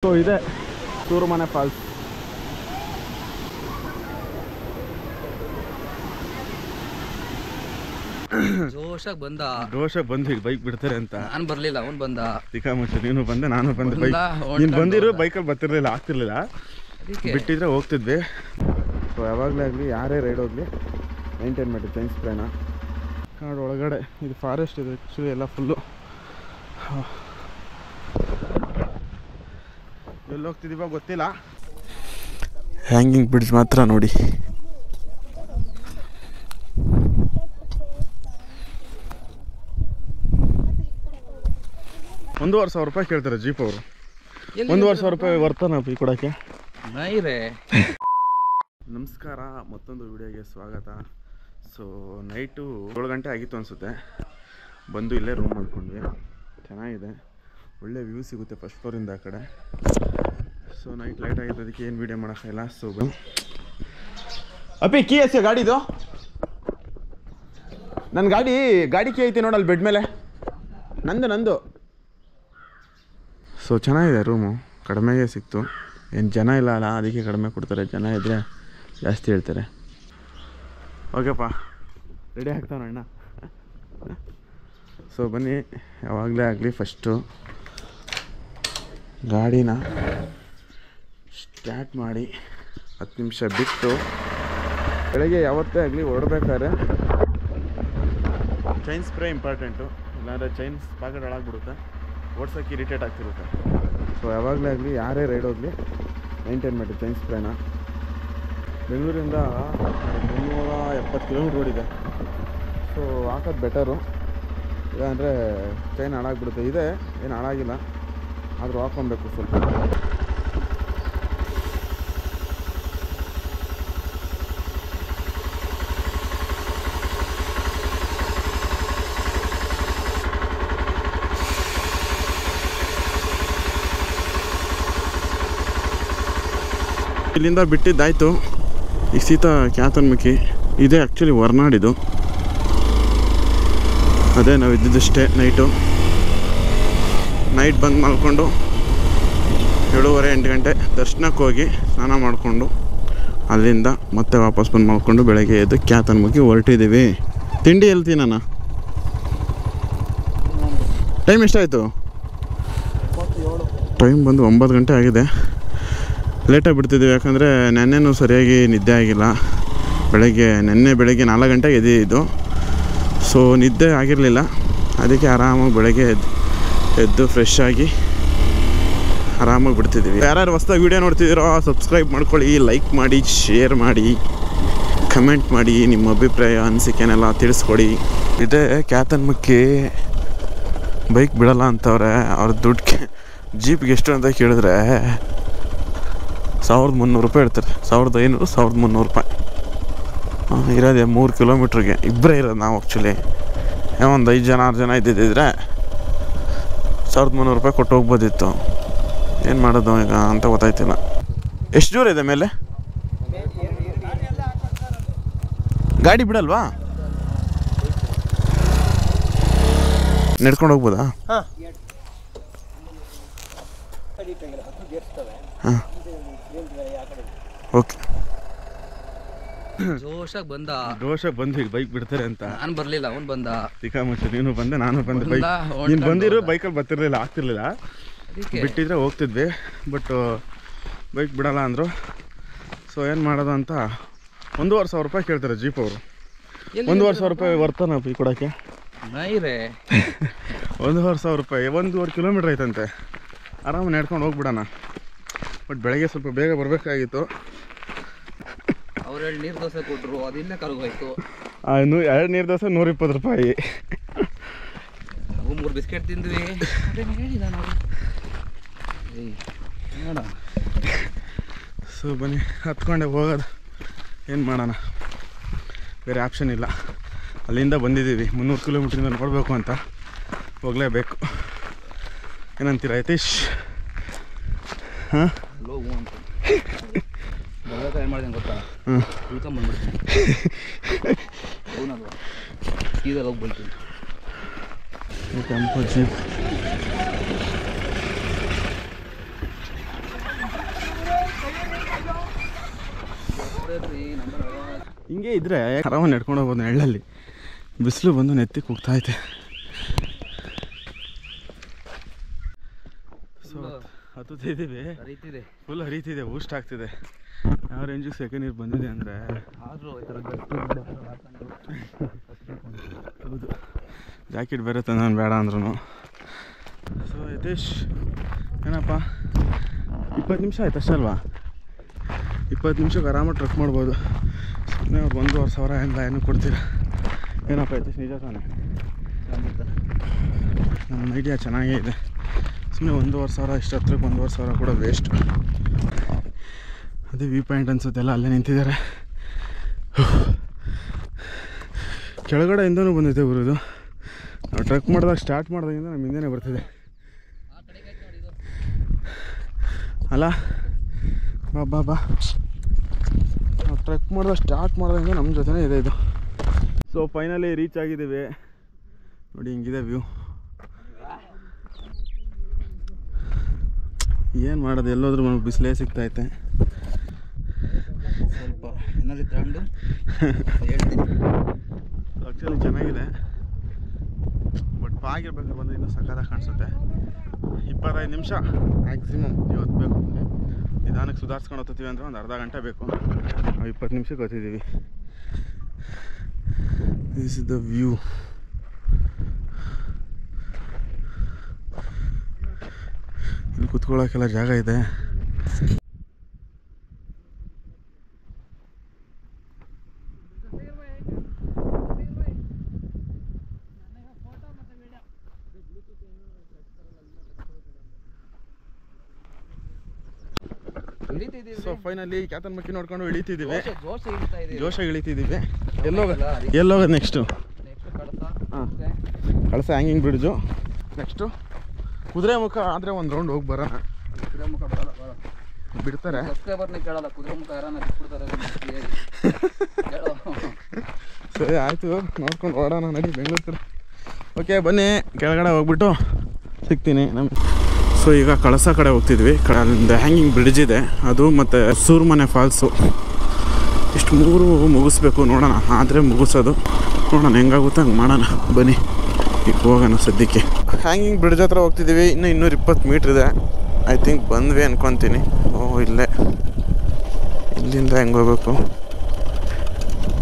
So ಇದೆ ಸೂರಮನೆ falls. ಜೋಶಾಗಿ ಬಂದು ಈಗ ಬೈಕ್ ಬಿಡ್ತಾರೆ ಅಂತ ನಾನು ಬರ್ಲಿಲ್ಲ, ಅವ್ನು ಬಂದ. ತಿಕಾಮುಚ್ಚು ನೀನು ಬಂದೆ, ನಾನು ಬಂದೆ. ಬೈಕ್ ನೀನು ಬಂದಿರೋ ಬೈಕಲ್ಲಿ ಬರ್ತಿರ್ಲಿಲ್ಲ, ಆಗ್ತಿರ್ಲಿಲ್ಲ. ಬಿಟ್ಟಿದ್ರೆ ಹೋಗ್ತಿದ್ವಿ. ಸೊ ಯಾವಾಗಲೇ ಆಗಲಿ ಯಾರೇ ರೈಡ್ ಹೋಗಲಿ ಮೇಂಟೈನ್ ಮಾಡಿ ಚೈನ್ ಸ್ಪ್ರೇನ. ಕಾಡು ಒಳಗಡೆ ಇದು ಫಾರೆಸ್ಟ್ ಇದೆ ಆ್ಯಕ್ಚುಲಿ, ಎಲ್ಲ ಫುಲ್ಲು. ಎಲ್ಲಿ ಹೋಗ್ತಿದ್ದೀವ ಗೊತ್ತಿಲ್ಲ. ಹ್ಯಾಂಗಿಂಗ್ ಬ್ರಿಡ್ಜ್ ಮಾತ್ರ ನೋಡಿ. $1,500 ಕೇಳ್ತಾರೆ ಜೀಪ್ ಅವರು. $1,500 ಬರ್ತಾನ ಈ ಕೊಡೋಕ್ಕೆ. ನಮಸ್ಕಾರ, ಮತ್ತೊಂದು ವಿಡಿಯೋಗೆ ಸ್ವಾಗತ. ಸೊ ನೈಟು 7 ಗಂಟೆ ಆಗಿತ್ತು ಅನಿಸುತ್ತೆ. ಬಂದು ಇಲ್ಲೇ ರೂಮ್ ಮಾಡ್ಕೊಂಡ್ವಿ. ಚೆನ್ನಾಗಿದೆ, ಒಳ್ಳೆ ವ್ಯೂ ಸಿಗುತ್ತೆ ಫಸ್ಟ್ ಫ್ಲೋರಿಂದ ಆ ಕಡೆ. ಸೊ ನೈಟ್ ಲೈಟ್ ಆಗಿತ್ತು, ಅದಕ್ಕೆ ಏನು ವೀಡಿಯೋ ಮಾಡೋಕ್ಕಾಗಿಲ್ಲ. ಸೊ ಅಪ್ಪಿ ಕೀ ಎಸ್ ಗಾಡಿದು, ನನ್ನ ಗಾಡಿ ಕೀ ಐತಿ ನೋಡಲ್ಲಿ ಬೆಡ್ ಮೇಲೆ, ನಂದು. ಸೊ ಚೆನ್ನಾಗಿದೆ ರೂಮು, ಕಡಿಮೆಗೆ ಸಿಕ್ತು. ಏನು ಜನ ಇಲ್ಲ ಅಲ್ಲ, ಅದಕ್ಕೆ ಕಡಿಮೆ ಕೊಡ್ತಾರೆ. ಜನ ಇದ್ದರೆ ಜಾಸ್ತಿ ಹೇಳ್ತಾರೆ. ಓಕೆಪ್ಪ, ರೆಡಿ ಆಗ್ತಾವ ಅಣ್ಣ. ಸೊ ಬನ್ನಿ, ಯಾವಾಗಲೇ ಆಗಲಿ ಫಸ್ಟು ಗಾಡಿನ ಸ್ಟಾರ್ಟ್ ಮಾಡಿ 10 ನಿಮಿಷ ಬಿಟ್ಟು, ಬೆಳಗ್ಗೆ ಯಾವತ್ತೇ ಆಗಲಿ ಹೊರಡ್ಬೇಕಾದ್ರೆ ಚೈನ್ ಸ್ಪ್ರೇ ಇಂಪಾರ್ಟೆಂಟು. ಇಲ್ಲಾಂದರೆ ಚೈನ್ ಪಾಕೆಟ್ ಹಾಳಾಗ್ಬಿಡುತ್ತೆ, ಓಡ್ಸೋಕ್ಕೆ ಇರಿಟೇಟ್ ಆಗ್ತಿರುತ್ತೆ. ಸೊ ಯಾವಾಗಲೇ ಆಗಲಿ ಯಾರೇ ರೈಡ್ ಹೋಗಲಿ ಮೇಂಟೈನ್ ಮಾಡಿ ಚೈನ್ ಸ್ಪ್ರೇನ. ಬೆಂಗಳೂರಿಂದ 370 ಕಿಲೋಮೀಟ್ರ್ ರೋಡ್ ಇದೆ. ಸೊ ಹಾಕೋದು ಬೆಟರು, ಇಲ್ಲಾಂದರೆ ಚೈನ್ ಹಾಳಾಗ್ಬಿಡುತ್ತೆ. ಇದೆ ಏನು ಹಾಳಾಗಿಲ್ಲ, ಆದರೂ ಹಾಕ್ಕೊಬೇಕು ಸ್ವಲ್ಪ. ಇಲ್ಲಿಂದ ಬಿಟ್ಟಿದ್ದಾಯಿತು. ಈಗ ಸೀತಾ ಕ್ಯಾತನ್ಮುಖಿ ಇದೆ. ಆ್ಯಕ್ಚುಲಿ ಹೊರನಾಡಿದು, ಅದೇ ನಾವು ಇದ್ದಿದ್ದಷ್ಟೇ. ನೈಟ್ ಬಂದು ಮಲ್ಕೊಂಡು 7:30-8 ಗಂಟೆ ದರ್ಶನಕ್ಕೆ ಹೋಗಿ ಸ್ನಾನ ಮಾಡಿಕೊಂಡು ಅಲ್ಲಿಂದ ಮತ್ತೆ ವಾಪಸ್ ಬಂದು ಮಾಡ್ಕೊಂಡು ಬೆಳಗ್ಗೆ ಎದ್ದು ಕ್ಯಾತನ್ಮುಖಿ ಹೊರಟಿದ್ದೀವಿ. ತಿಂಡಿ ಹೇಳ್ತೀನಣ್ಣ. ಟೈಮ್ ಎಷ್ಟಾಯಿತು? ಟೈಮ್ ಬಂದು 9 ಗಂಟೆ ಆಗಿದೆ. ಲೇಟಾಗಿ ಬಿಡ್ತಿದ್ದೀವಿ, ಯಾಕಂದರೆ ನೆನ್ನೆನೂ ಸರಿಯಾಗಿ ನಿದ್ದೆ ಆಗಿಲ್ಲ. ನೆನ್ನೆ ಬೆಳಗ್ಗೆ 4 ಗಂಟೆಗೆ ಎದ್ದಿದ್ದು. ಸೊ ನಿದ್ದೆ ಆಗಿರಲಿಲ್ಲ, ಅದಕ್ಕೆ ಆರಾಮಾಗಿ ಬೆಳಗ್ಗೆ ಎದ್ದು ಫ್ರೆಶ್ ಆಗಿ ಆರಾಮಾಗಿ ಬಿಡ್ತಿದ್ದೀವಿ. ಯಾರ್ಯಾರು ಹೊಸ್ದಾಗಿ ವೀಡಿಯೋ ನೋಡ್ತಿದ್ದೀರೋ ಸಬ್ಸ್ಕ್ರೈಬ್ ಮಾಡ್ಕೊಳ್ಳಿ, ಲೈಕ್ ಮಾಡಿ, ಶೇರ್ ಮಾಡಿ, ಕಮೆಂಟ್ ಮಾಡಿ, ನಿಮ್ಮ ಅಭಿಪ್ರಾಯ ಅನಿಸಿಕೆನೆಲ್ಲ ತಿಳಿಸ್ಕೊಡಿ. ಇದೇ ಕ್ಯಾತನ್ಮುಖಿ. ಬೈಕ್ ಬಿಡಲ್ಲ ಅಂತವ್ರೆ. ಅವ್ರ ದುಡ್ಡಿಗೆ ಜೀಪ್ಗೆ ಎಷ್ಟು ಅಂತ ಕೇಳಿದ್ರೆ $1,300 ಹೇಳ್ತಾರೆ. 1,500, $1,300 ಇರೋದೇ 3 ಕಿಲೋಮೀಟ್ರಿಗೆ. ಇಬ್ಬರೇ ಇರೋದು ನಾವು. ಆ್ಯಕ್ಚುಲಿ ಒಂದು 5 ಜನ 6 ಜನ ಇದ್ದಿದ್ದರೆ $1,300 ಕೊಟ್ಟು ಹೋಗ್ಬೋದಿತ್ತು. ಏನು ಮಾಡೋದು ಈಗ ಅಂತ ಗೊತ್ತಾಯ್ತಿಲ್ಲ. ಎಷ್ಟು ದೂರ ಇದೆ ಮೇಲೆ? ಗಾಡಿ ಬಿಡಲ್ವಾ? ನಡ್ಕೊಂಡು ಹೋಗ್ಬೋದಾ? ಹಾಂ, ಓಕೆ. ಜೋಶಾಗಿ ಬಂದು ಈಗ ಬೈಕ್ ಬಿಡ್ತಾರೆ ಅಂತ ನಾನು ಬರ್ಲಿಲ್ಲ, ಅವ್ನು ಬಂದ. ತಿಕಾಮುಚ್ಚು ನೀನು ಬಂದೆ, ನಾನು ಬಂದೆ. ಬೈಕ್ ನೀನು ಬಂದಿರೋ ಬೈಕಲ್ಲಿ ಬರ್ತಿರ್ಲಿಲ್ಲ, ಆಗ್ತಿರ್ಲಿಲ್ಲ. ಬಿಟ್ಟಿದ್ರೆ ಹೋಗ್ತಿದ್ವಿ, ಬಟ್ ಬೈಕ್ ಬಿಡಲ್ಲ ಅಂದರು. ಸೊ ಏನು ಮಾಡೋದು ಅಂತ $1,500 ಕೇಳ್ತಾರೆ ಜೀಪ್ ಅವರು. $1,500 ಬರ್ತಾನ ಈ ಕೊಡೋಕ್ಕೆ. $1,500, 1.5 ಕಿಲೋಮೀಟ್ರ್ ಐತಂತೆ. ಆರಾಮ ನಡ್ಕೊಂಡು ಹೋಗ್ಬಿಡೋಣ. ಬಟ್ ಬೆಳಗ್ಗೆ ಸ್ವಲ್ಪ ಬೇಗ ಬರಬೇಕಾಗಿತ್ತು. ಅವ್ರು 2 ನೀರು ದೋಸೆ ಕೊಟ್ಟರು, ಅದಿಲ್ಲೇ ಕರಗೋಯ್ತು. 2 ನೀರು ದೋಸೆ $120. ನಾವು 3 ಬಿಸ್ಕೆಟ್ ತಿಂದ್ವಿ. ಸೊ ಬನ್ನಿ, ಹತ್ಕೊಂಡೆ ಹೋಗೋದು. ಏನು ಮಾಡೋಣ, ಬೇರೆ ಆಪ್ಷನ್ ಇಲ್ಲ. ಅಲ್ಲಿಂದ ಬಂದಿದ್ದೀವಿ, 300 ಕಿಲೋಮೀಟ್ರಿಂದ ನೋಡಬೇಕು ಅಂತ ಹೋಗಲೇಬೇಕು. ಏನಂತೀರ ಯತೀಶ್? ಹಾಂ, ಏನು ಮಾಡಿದೆ ಗೊತ್ತಾ? ಉಳ್ಕೊಂಬಂದ್ಬಿಡ್ತೀನಿ, ಅವನಲ್ವ ಸೀದಾ ಹೋಗ್ಬಿಡ್ತೀನಿ. ಟೆಂಪೋ ಜೀಪ್ ಹಿಂಗೆ ಇದ್ದರೆ ಆರಾಮಾಗಿ ನಡ್ಕೊಂಡು ಹೋಗ್ಬೋದು ನೆರಳಲ್ಲಿ. ಬಿಸಿಲು ಬಂದು ನೆತ್ತಿ ಕೂಗ್ತಾಯಿದೆ. ಸೊ ಹತ್ತುತ್ತಿದ್ದೀವಿ, ಹರಿತಿದೆ, ಫುಲ್ ಹರಿತಿದೆ, ಬೂಸ್ಟ್ ಆಗ್ತಿದೆ. ಯಾವ ರೇಂಜಿಗೆ ಸೆಕೆಂಡ್ ನೀರು ಬಂದಿದೆ ಅಂದರೆ ಹೌದು, ಜಾಕೆಟ್ ಬೇರೆ ತಂದು ನಾನು ಬೇಡ ಅಂದ್ರೂ. ಸೊ ಯತೀಶ್ ಏನಪ್ಪ 20 ನಿಮಿಷ ಆಯ್ತು ಅಷ್ಟೇ ಅಲ್ವಾ? 20 ನಿಮಿಷಕ್ಕೆ ಆರಾಮಾಗಿ ಟ್ರಕ್ ಮಾಡ್ಬೋದು. ಸುಮ್ಮನೆ ಅವ್ರು 1,500 ಎಲ್ಲ ಏನೂ ಕೊಡ್ತೀರಾ? ಏನಪ್ಪ ಯತೀಶ್, ನಿಜ ತಾನೆ? ನಮ್ಮ ಐಡಿಯಾ ಚೆನ್ನಾಗೇ ಇದೆ. ಸುಮ್ಮನೆ 1,500 ಇಷ್ಟು ಹತ್ರಕ್ಕೆ 1,500 ಕೂಡ ವೇಸ್ಟ್. ಅದೇ ವ್ಯೂ ಪಾಯಿಂಟ್ ಅನ್ಸುತ್ತೆಲ್ಲ ಅಲ್ಲೇ ನಿಂತಿದ್ದಾರೆ. ಕೆಳಗಡೆಯಿಂದನೂ ಬಂದೈತೆ ಊರಿದು. ನಾವು ಟ್ರಕ್ ಮಾಡಿದಾಗ ಸ್ಟಾರ್ಟ್ ಮಾಡಿದಾಗಿಂದ ನಮ್ಮ ಹಿಂದೆನೇ ಬರ್ತಿದೆ ಅಲ್ಲ. ಬಾ ಬಾ ಬಾ, ನಾವು ಟ್ರಕ್ ಮಾಡಿದಾಗ ಸ್ಟಾರ್ಟ್ ಮಾಡಿದಾಗಿಂದ ನಮ್ಮ ಜೊತೆನೇ ಇದೆ ಇದು. ಸೊ ಫೈನಲಿ ರೀಚ್ ಆಗಿದ್ದೀವಿ. ನೋಡಿ ಹಿಂಗಿದೆ ವ್ಯೂ. ಏನು ಮಾಡೋದು, ಎಲ್ಲೋದ್ರೂ ನಮಗೆ ಬಿಸಿಲೇ ಸಿಗ್ತೈತೆ. ಸ್ವಲ್ಪ ಏನಾದ್ರು ತಗೊಂಡು ಹೇಳ್ತೀನಿ. ಆ್ಯಕ್ಚುಲಿ ಚೆನ್ನಾಗಿದೆ, ಬಟ್ ಆಗಿರ್ಬೇಕಾದ್ರೆ ಬಂದರೆ ಇನ್ನೂ ಸಕ್ಕತ್ತಾಗಿ ಕಾಣಿಸುತ್ತೆ. 25 ನಿಮಿಷ ಮ್ಯಾಕ್ಸಿಮಮ್ ಇವತ್ತು ಬೇಕು. ನಿಧಾನಕ್ಕೆ ಸುಧಾರಿಸ್ಕೊಂಡು ಹೋಗ್ತೀವಿ ಅಂದರೆ ಒಂದು ಅರ್ಧ ಗಂಟೆ ಬೇಕು. ನಾವು 20 ನಿಮಿಷಕ್ಕೆ ಹೋಗ್ತಿದ್ದೀವಿ. This is the view. ಇಲ್ಲಿ ಕುತ್ಕೊಳ್ಳೋಕ್ಕೆಲ್ಲ ಜಾಗ ಇದೆ. ಸೊ ಫೈನಲಿ ಕ್ಯಾತನ್ಮಕ್ಕಿ ನೋಡ್ಕೊಂಡು ಇಳಿತಿದ್ದೀವಿ, ಜೋಶಾಗಿ ಇಳಿತಿದ್ದೀವಿ. ಎಲ್ಲೋಗೋದು ನೆಕ್ಸ್ಟು? ಹಾಂ, ಕಳಸ ಹ್ಯಾಂಗಿಂಗ್ ಬ್ರಿಡ್ಜು. ನೆಕ್ಸ್ಟು ಕುದುರೆಮುಖ ಆದರೆ ಒಂದು ರೌಂಡ್ ಹೋಗಿ ಬರೋಣ. ಕುದುರೆಮುಖ ಬರಲ್ಲ, ಬಿಡ್ತಾರೆ. ಸಬ್ಸ್ಕ್ರೈಬರ್ನೇ ಕೇಳಲ್ಲ, ಕುದುರೆಮುಖ ಯಾರನ್ನ ಬಿಟ್ಬಿಡ್ತಾರೆ. ಸರಿ ಆಯಿತು, ನೋಡ್ಕೊಂಡು ಓಡೋಣ ನಡಿ ಬೆಂಗಳೂರು ಕಡೆ. ಓಕೆ ಬನ್ನಿ, ಕೆಳಗಡೆ ಹೋಗ್ಬಿಟ್ಟು ಸಿಗ್ತೀನಿ ನಮ್ಗೆ. ಸೊ ಈಗ ಕಳಸ ಕಡೆ ಹೋಗ್ತಿದ್ವಿ. ಅಲ್ಲಿಂದ ಹ್ಯಾಂಗಿಂಗ್ ಬ್ರಿಡ್ಜ್ ಇದೆ ಅದು, ಮತ್ತು ಸೂರ್ಮನೆ ಫಾಲ್ಸು. ಇಷ್ಟು 3 ಮುಗಿಸ್ಬೇಕು. ನೋಡೋಣ, ಆದರೆ ಮುಗಿಸೋದು ನೋಡೋಣ, ಹೆಂಗಾಗುತ್ತೆ ಹಂಗೆ ಮಾಡೋಣ. ಬನ್ನಿ ಈಗ ಹೋಗೋಣ. ಸದ್ಯಕ್ಕೆ ಹ್ಯಾಂಗಿಂಗ್ ಬ್ರಿಡ್ಜ್ ಹತ್ರ ಹೋಗ್ತಿದ್ದೀವಿ. ಇನ್ನೂ 220 ಮೀಟ್ರ್ ಇದೆ. ಐ ಥಿಂಕ್ ಬಂದ್ವಿ ಅಂದ್ಕೊತೀನಿ. ಇಲ್ಲೇ ಇಲ್ಲಿಂದ ಹೆಂಗೆ ಹೋಗ್ಬೇಕು?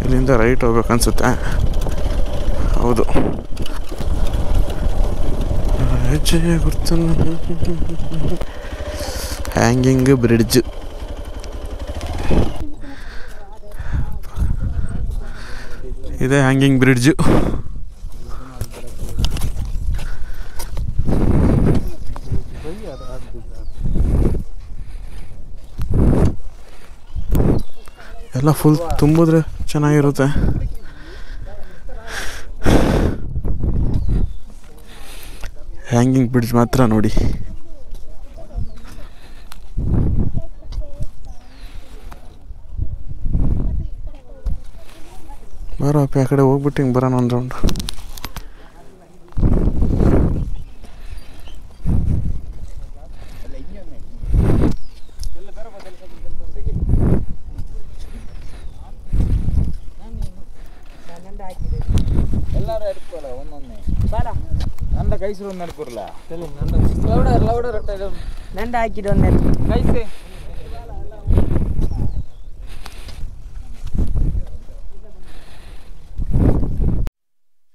ಇಲ್ಲಿಂದ ರೈಟ್ ಹೋಗ್ಬೇಕು ಅನ್ಸುತ್ತೆ. ಹೌದು, ಗುರ್ತು. ಹ್ಯಾಂಗಿಂಗ್ ಬ್ರಿಡ್ಜ್ ಇದೆ, ಹ್ಯಾಂಗಿಂಗ್ ಬ್ರಿಡ್ಜು. ಎಲ್ಲ ಫುಲ್ ತುಂಬಿದ್ರೆ ಚೆನ್ನಾಗಿರುತ್ತೆ. ಹ್ಯಾಂಗಿಂಗ್ ಬ್ರಿಡ್ಜ್ ಮಾತ್ರ ನೋಡಿ. ಬರೋ ಅಪ್ಪ, ಆ ಕಡೆ ಹೋಗ್ಬಿಟ್ಟು ಹಿಂಗೆ ಬರೋಣ ಒಂದು ರೌಂಡ್. ಕೈಸರು ಒಂದು ನಡ್ಕೊರ್ಲ ನಂದ ಹಾಕಿದ ಕೈಸೆ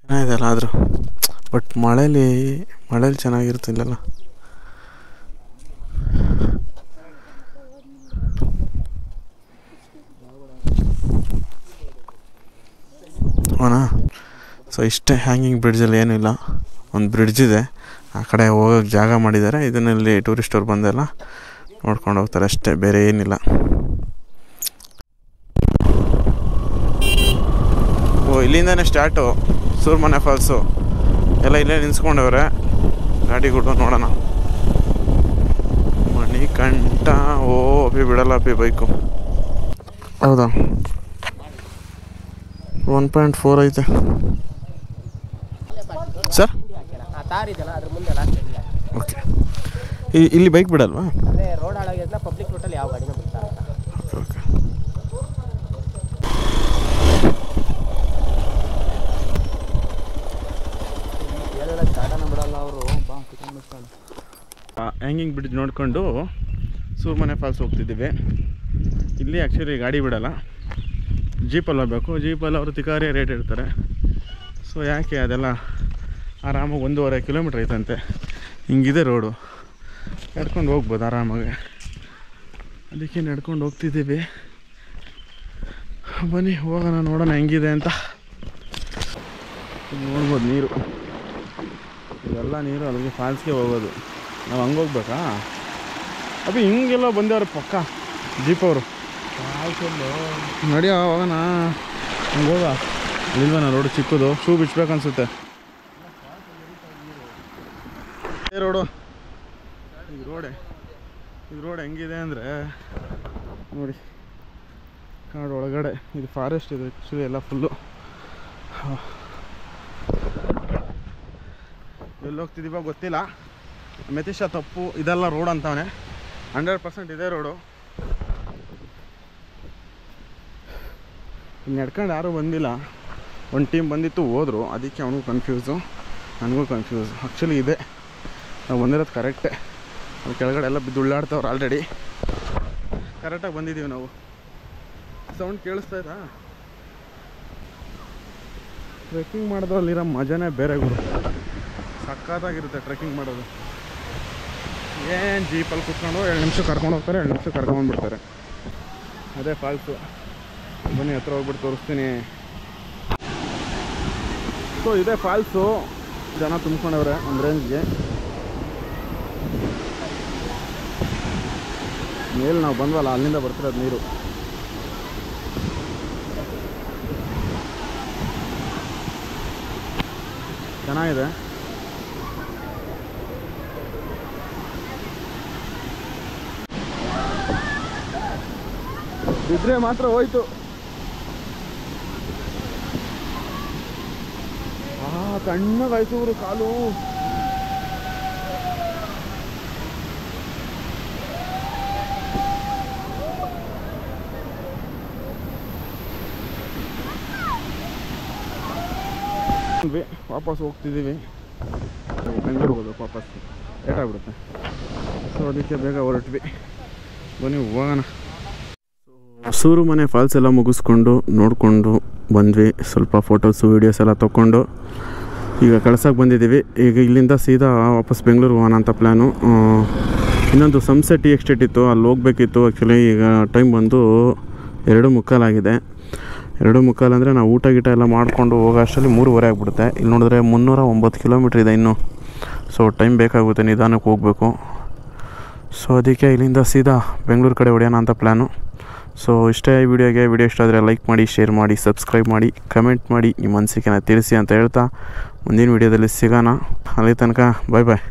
ಚೆನ್ನಾಗಿದೆಲ್ಲ. ಆದರೂ ಬಟ್ ಮಳೇಲಿ ಚೆನ್ನಾಗಿರ್ತಿಲ್ಲಲ್ಲ. ಅವನಾ. ಸೊ ಇಷ್ಟೇ, ಹ್ಯಾಂಗಿಂಗ್ ಬ್ರಿಡ್ಜಲ್ಲಿ ಏನೂ ಇಲ್ಲ. ಒಂದು ಬ್ರಿಡ್ಜ್ ಇದೆ, ಆ ಕಡೆ ಹೋಗೋಕ್ಕೆ ಜಾಗ ಮಾಡಿದ್ದಾರೆ. ಇದನ್ನಲ್ಲಿ ಟೂರಿಸ್ಟವ್ರು ಬಂದೆಲ್ಲ ನೋಡ್ಕೊಂಡು ಹೋಗ್ತಾರೆ ಅಷ್ಟೇ, ಬೇರೆ ಏನಿಲ್ಲ. ಇಲ್ಲಿಂದನೇ ಸ್ಟಾರ್ಟು ಸೂರ್ಮನೆ ಫಾಲ್ಸು. ಎಲ್ಲ ಇಲ್ಲೇ ನಿಲ್ಸ್ಕೊಂಡವ್ರೆ ಗಾಡಿಗಳು. ನೋಡೋಣ. ಮಣಿಕಂಠ. ಅಪ್ಪಿ ಬಿಡಲ್ಲ ಅಪ್ಪಿ ಬೈಕು. ಹೌದಾ? 1.4 ಐತೆ ಸರ್. ಓಕೆ, ಇಲ್ಲಿ ಬೈಕ್ ಬಿಡಲ್ವಾ? ರೋಡ್ ಹಾಳಾಗಿದ್ರೆ ಪಬ್ಲಿಕ್ ರೋಡಲ್ಲಿ ಯಾವ ಗಾಡಿನೂ ಬಿಡ್ತಾರೆ. Okay okay. ಹ್ಯಾಂಗಿಂಗ್ ಬ್ರಿಡ್ಜ್ ನೋಡಿಕೊಂಡು ಸೂರ್ಮನೆ ಫಾಲ್ಸ್ ಹೋಗ್ತಿದ್ದೀವಿ. ಇಲ್ಲಿ ಆ್ಯಕ್ಚುಲಿ ಗಾಡಿ ಬಿಡೋಲ್ಲ, ಜೀಪಲ್ಲಿ ಹೋಗ್ಬೇಕು. ಜೀಪಲ್ಲಿ ಅವರು ತಿಕಾರಿ ರೇಟ್ ಇಡ್ತಾರೆ. ಸೊ ಯಾಕೆ ಅದೆಲ್ಲ ಆರಾಮಾಗಿ 1.5 ಕಿಲೋಮೀಟ್ರ್ ಐತಂತೆ. ಹಿಂಗಿದೆ ರೋಡು, ನಡ್ಕೊಂಡು ಹೋಗ್ಬೋದು ಆರಾಮಾಗಿ. ಅದಕ್ಕೆ ನಡ್ಕೊಂಡು ಹೋಗ್ತಿದ್ದೀವಿ. ಬನ್ನಿ ಹೋಗೋಣ, ನೋಡೋಣ ಹೆಂಗಿದೆ ಅಂತ. ನೋಡ್ಬೋದು ನೀರು, ಇದೆಲ್ಲ ನೀರು ಅಲ್ಲಿಗೆ ಫಾಲ್ಸ್ಗೆ ಹೋಗೋದು. ನಾವು ಹಂಗೆ ಹೋಗ್ಬೇಕಾ? ಅಬ್ಬಿ ಹಿಂಗೆಲ್ಲ ಬಂದೇವ್ರೆ ಪಕ್ಕ ಜೀಪವರು. ನಡಿಯೋ ಹೋಗೋಣ, ಹಂಗೆ ಹೋಗ. ಇಲ್ವನ ರೋಡು ಚಿಕ್ಕದು, ಶೂ ಬಿಚ್ಬೇಕನ್ಸುತ್ತೆ. ರೋಡು ಈಗ ರೋಡ್ ಹೆಂಗಿದೆ ಅಂದರೆ ನೋಡಿ, ಕಾಡು ಒಳಗಡೆ ಇದು ಫಾರೆಸ್ಟ್ ಇದೆ ಆ್ಯಕ್ಚುಲಿ ಎಲ್ಲ ಫುಲ್ಲು. ಎಲ್ಲಿ ಹೋಗ್ತಿದ್ದೀವ ಗೊತ್ತಿಲ್ಲ. ಮೆತಿಶ ತಪ್ಪು ಇದೆಲ್ಲ ರೋಡ್ ಅಂತವನೇ. 100% ಇದೇ ರೋಡು. ನಡ್ಕೊಂಡು ಯಾರೂ ಬಂದಿಲ್ಲ. ಒಂದು ಟೀಮ್ ಬಂದಿತ್ತು, ಹೋದರು. ಅದಕ್ಕೆ ಅವನಿಗೂ ಕನ್ಫ್ಯೂಸು, ನನಗೂ ಕನ್ಫ್ಯೂಸು. ಆ್ಯಕ್ಚುಲಿ ಇದೆ, ನಾವು ಬಂದಿರೋದು ಕರೆಕ್ಟೇ. ಅಲ್ಲಿ ಕೆಳಗಡೆ ಎಲ್ಲ ಬಿದ್ದು ಉಳ್ಳಾಡ್ತವ್ರು ಆಲ್ರೆಡಿ. ಕರೆಕ್ಟಾಗಿ ಬಂದಿದ್ದೀವಿ ನಾವು. ಸೌಂಡ್ ಕೇಳಿಸ್ತಾ ಇದ್ದಾ? ಟ್ರೆಕ್ಕಿಂಗ್ ಮಾಡೋದ್ರಲ್ಲಿರೋ ಮಜಾನೇ ಬೇರೆ ಗುರು, ಸಕ್ಕತ್ತಾಗಿರುತ್ತೆ ಟ್ರೆಕ್ಕಿಂಗ್ ಮಾಡೋದು. ಏನು ಜೀಪಲ್ಲಿ ಕೂತ್ಕೊಂಡು 2 ನಿಮಿಷ ಕರ್ಕೊಂಡು ಹೋಗ್ತಾರೆ, 2 ನಿಮಿಷ ಕರ್ಕೊಂಡ್ಬಿಡ್ತಾರೆ. ಅದೇ ಫಾಲ್ಸು. ಬನ್ನಿ ಹತ್ರ ಹೋಗ್ಬಿಟ್ಟು ತೋರಿಸ್ತೀನಿ. ಸೊ ಇದೇ ಫಾಲ್ಸು. ಜನ ತುಂಬ್ಕೊಂಡವ್ರೆ ಒಂದು ರೇಂಜ್ಗೆ. ಮೇಲೆ ನಾವು ಬಂದ್ವಲ್ಲ, ಅಲ್ಲಿಂದ ಬರ್ತಿರೋದು ನೀರು. ಚೆನ್ನಾಗಿದೆ. ಬಿದ್ದರೆ ಮಾತ್ರ ಹೋಯ್ತು. ತಣ್ಣಗಾಯ್ತು ಇವರು ಕಾಲು. ವಾಪಸ್ ಹೋಗ್ತಿದ್ದೀವಿ. ಬೆಂಗಳೂರಿಗೆ ಹೋಗ್ಬೇಕು ವಾಪಸ್, ಲೇಟ್ ಆಗಿಬಿಡುತ್ತೆ. ಸೊ ಅದಕ್ಕೆ ಬೇಗ ಹೊರಟ್ವಿ. ಬನ್ನಿ ಹೋಗೋಣ. ಸೂರುಮನೆ ಫಾಲ್ಸ್ ಎಲ್ಲ ಮುಗಿಸ್ಕೊಂಡು ನೋಡಿಕೊಂಡು ಬಂದ್ವಿ. ಸ್ವಲ್ಪ ಫೋಟೋಸು ವೀಡಿಯೋಸ್ ಎಲ್ಲ ತೊಗೊಂಡು ಈಗ ಕಳ್ಸಕ್ಕೆ ಬಂದಿದ್ದೀವಿ. ಈಗ ಇಲ್ಲಿಂದ ಸೀದಾ ವಾಪಸ್ ಬೆಂಗಳೂರಿಗೆ ಹೋಗೋಣ ಅಂತ ಪ್ಲ್ಯಾನು. ಇನ್ನೊಂದು ಸಂಸೆಟ್ ಟೀ ಎಕ್ಸ್ಟೇಟ್ ಇತ್ತು, ಅಲ್ಲಿ ಹೋಗ್ಬೇಕಿತ್ತು. ಆ್ಯಕ್ಚುಲಿ ಈಗ ಟೈಮ್ ಬಂದು 2:15 ಆಗಿದೆ. 2:15 ಅಂದರೆ ನಾವು ಊಟ ಗೀಟ ಎಲ್ಲ ಮಾಡಿಕೊಂಡು ಹೋಗೋ ಅಷ್ಟರಲ್ಲಿ 3:15 ಆಗಿಬಿಡುತ್ತೆ. ಇಲ್ಲಿ ನೋಡಿದ್ರೆ 309 ಕಿಲೋಮೀಟ್ರ್ ಇದೆ ಇನ್ನೂ. ಸೊ ಟೈಮ್ ಬೇಕಾಗುತ್ತೆ, ನಿಧಾನಕ್ಕೆ ಹೋಗಬೇಕು. ಸೊ ಅದಕ್ಕೆ ಇಲ್ಲಿಂದ ಸೀದಾ ಬೆಂಗಳೂರು ಕಡೆ ಹೊಡೆಯೋಣ ಅಂತ ಪ್ಲ್ಯಾನು. ಸೊ ಇಷ್ಟೇ ಈ ವಿಡಿಯೋ ಇಷ್ಟ ಆದರೆ ಲೈಕ್ ಮಾಡಿ, ಶೇರ್ ಮಾಡಿ, ಸಬ್ಸ್ಕ್ರೈಬ್ ಮಾಡಿ, ಕಮೆಂಟ್ ಮಾಡಿ, ನಿಮ್ಮ ಅನಿಸಿಕೆನ ತಿಳಿಸಿ ಅಂತ ಹೇಳ್ತಾ ಮುಂದಿನ ವಿಡಿಯೋದಲ್ಲಿ ಸಿಗೋಣ. ಅಲ್ಲಿ ತನಕ ಬಾಯ್ ಬಾಯ್.